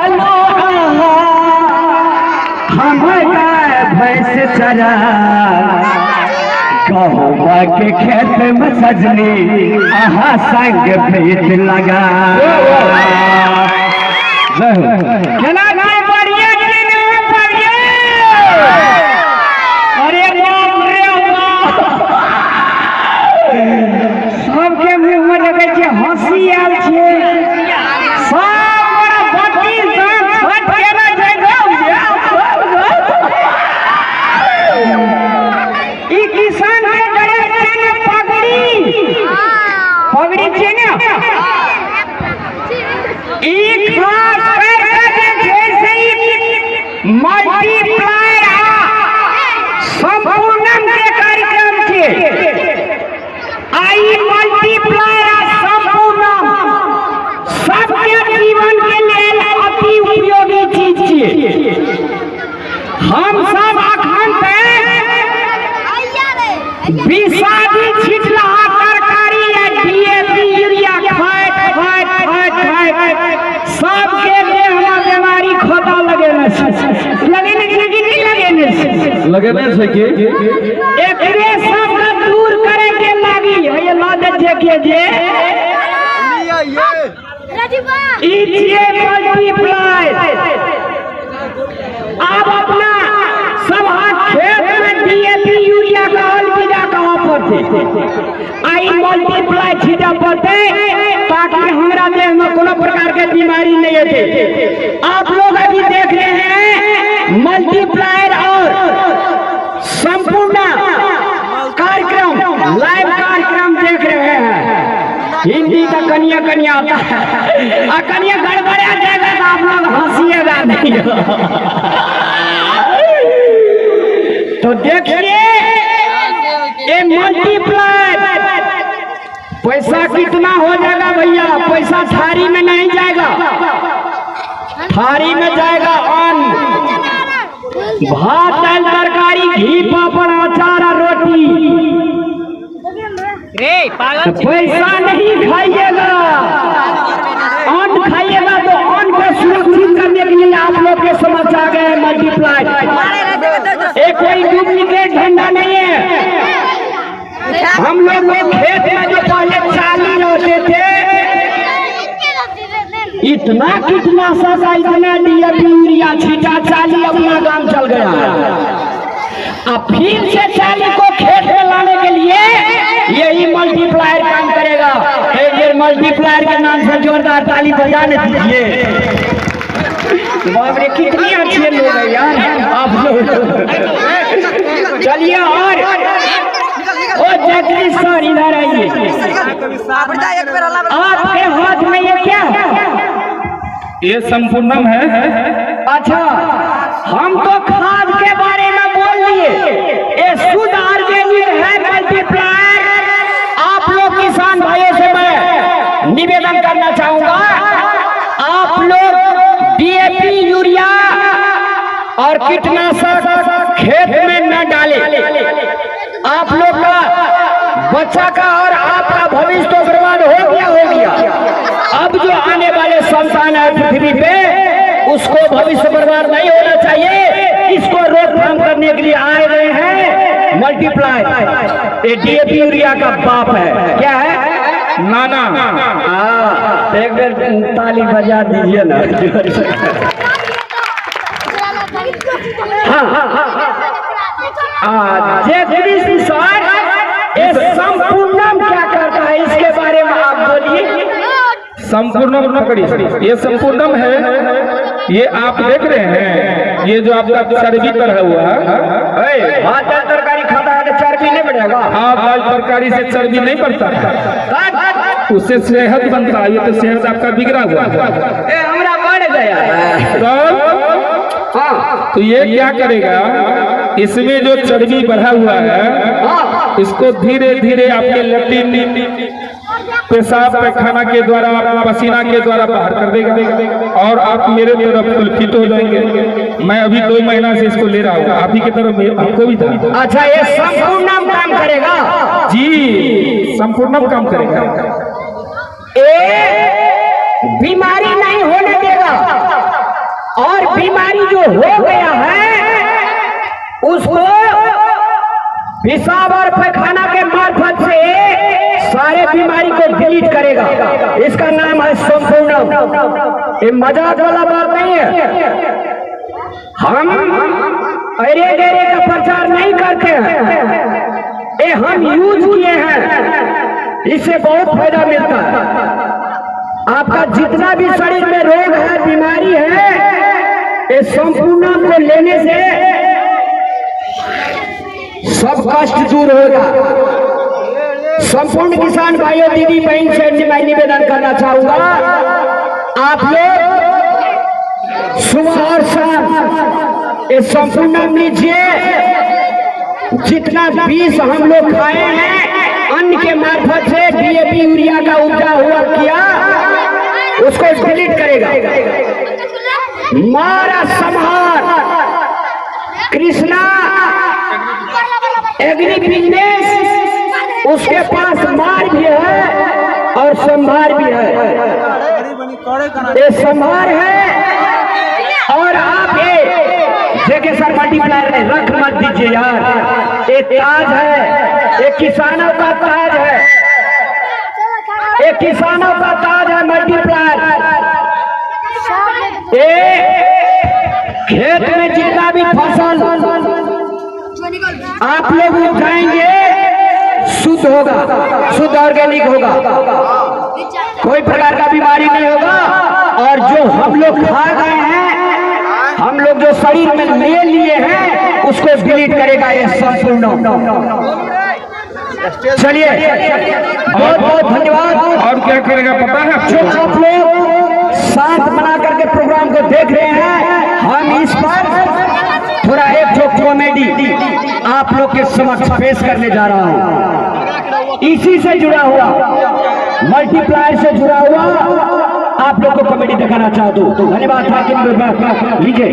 चलो हम गाय भैंस चरा गहुआ के खेत में सजनी आहा संग भेंट लगा अरे सबके मुँह में लगे छे हंसी आयल छे हम सब अखन विषादी छिटला तरकारी या डीएपी यूरिया खाइत सबके देह में बीमारी खोदा लगेने छै कि एकरे सबके दूर करे के लागी ये लादे के जे मल्टीप्लाई अब अपना सब खेत में डीएपी यूरिया का अलविदा कहाँ पड़ते आई मल्टीप्लाई छीटा पड़ते ताकि हमारा देह में कोनो प्रकार के बीमारी नहीं होते। आप लोग अभी देख रहे हैं मल्टीप्लायर और संपूर्ण कार्यक्रम लाइव कार्यक्रम देख रहे हैं। हिंदी का कनिया आता है और कनिया गड़बड़ा जाएगा तो आप लोग हंसिएगा नहीं। तो देखिए ये मल्टीप्लाई पैसा कितना हो जाएगा भैया, पैसा थारी में नहीं जाएगा, थारी में जाएगा अन्न, भात दाल तरकारी घी पापड़ अचार और रोटी। तो पैसा नहीं खाइएगा, अन्न खाइएगा। तो अन्न को सुरक्षित करने के लिए आप लोग के समझ आ गए मल्टीप्लाई। एक कोई डुप्लीकेट धंधा नहीं है। हम लोग को खेत में जो पहले चाली होते थे, इतना कीटनाशक इतना डीएपी यूरिया छीटा, चाली अपना काम चल गया। अब फिर से चाली को खेत में लाने के लिए यही मल्टीप्लायर काम करेगा। एक बार मल्टीप्लायर के नाम से जोरदार ताली बजाने दीजिए। बाप रे कितनी अच्छी लोग है यार आप लोग। चलिए और ओ जगदीश सर इधर आइए। आपके हाथ में ये क्या है? ये संपूर्णम है। अच्छा, हम तो खाद के बारे में बोल लिए, ये शुद्ध ऑर्गेनिक है मल्टीप्लायर। आप लोग किसान भाइयों से मैं निवेदन करना चाहूंगा, आप लोग डीएपी यूरिया और कीटनाशक खेत में न डालें। आप लोग का बच्चा का और आपका भविष्य तो बर्बाद हो गया। अब जो आने वाले संतान है पृथ्वी पे, उसको भविष्य बर्बाद नहीं होना चाहिए। इसको रोकथाम करने के लिए आए रहे हैं मल्टीप्लाई। ये डीएपी यूरिया का बाप है। क्या है? नाना। एक बार ताली बजा दीजिए ना। जगदीश सर, ये संपूर्णम क्या करता है, इसके बारे में आप बोलिए। संपूर्णम पकड़िए। ये संपूर्णम है, ये आप देख रहे हैं, ये जो आपका चर्बी पर हुआ है। भात दाल तरकारी खाता है तो चर्बी नहीं बढ़ेगा। हाँ, दाल तरकारी से चर्बी नहीं बढ़ता, उससे सेहत बनता है। ये तो सेहत आपका बिगड़ा हुआ है, हमरा बढ़ गया। तो ये क्या करेगा, इसमें जो चर्बी बढ़ा हुआ है, इसको धीरे धीरे आपके लैट्रिन, पेशाब पैखाना के द्वारा, पसीना के द्वारा बाहर कर देगा और आप मेरे तरफ फिट हो जाएंगे। मैं अभी 2 महीना से इसको ले रहा हूँ, आप ही की तरफ आपको भी था। अच्छा, ये संपूर्णम काम करेगा जी, संपूर्णम काम करेगा। बीमारी नहीं होने देगा। जो हो गया है उसको पेशाब और पैखाना के मार्फत से सारे बीमारी को डिलीट करेगा। इसका नाम है संपूर्ण। ये मजाक वाला बात नहीं है। हम अरे गेरे का प्रचार नहीं करते हैं, ये हम यूज किए हैं, इससे बहुत फायदा मिलता है। आपका जितना भी शरीर में रोग है, बीमारी है, ये संपूर्ण को लेने से सब कष्ट दूर होगा। संपूर्ण किसान भाइयों दीदी बहन से मैं निवेदन करना चाहूंगा, आप लोग सुबह और शाम ये संपूर्ण लीजिए। जितना बीज हम लोग खाए हैं अन्न के मार्फत से डीएपी यूरिया का उपजा हुआ किया, उसको डिलीट करेगा। मारा संहार कृष्णा एग्री बिजनेस, उसके पास मार भी है और संभार भी है। ये संभार है और आप ये जेके सर मल्टीप्लायर में रख मत दीजिए यार। ये ताज है, ये किसानों का ताज है, ये किसानों का ताज है मल्टीप्लायर। ये खेत में जितना भी फसल आप लोग उठाएंगे शुद्ध होगा, शुद्ध ऑर्गेनिक होगा, कोई प्रकार का बीमारी नहीं होगा। और जो हम लोग खा गए हैं, हम लोग जो शरीर में ले लिए हैं, उसको डिलीट करेगा ये संपूर्ण। चलिए बहुत बहुत धन्यवाद। और क्या करेगा पता है? जो आप लोग साथ बना करके प्रोग्राम को देख रहे हैं, हम इस पर थोड़ा एक जो कॉमेडी आप लोग के समक्ष पेश करने जा रहा हूं। इसी से जुड़ा हुआ, मल्टीप्लायर से जुड़ा हुआ आप लोग को कॉमेडी दिखाना चाहता हूं। धन्यवाद। लीजिए।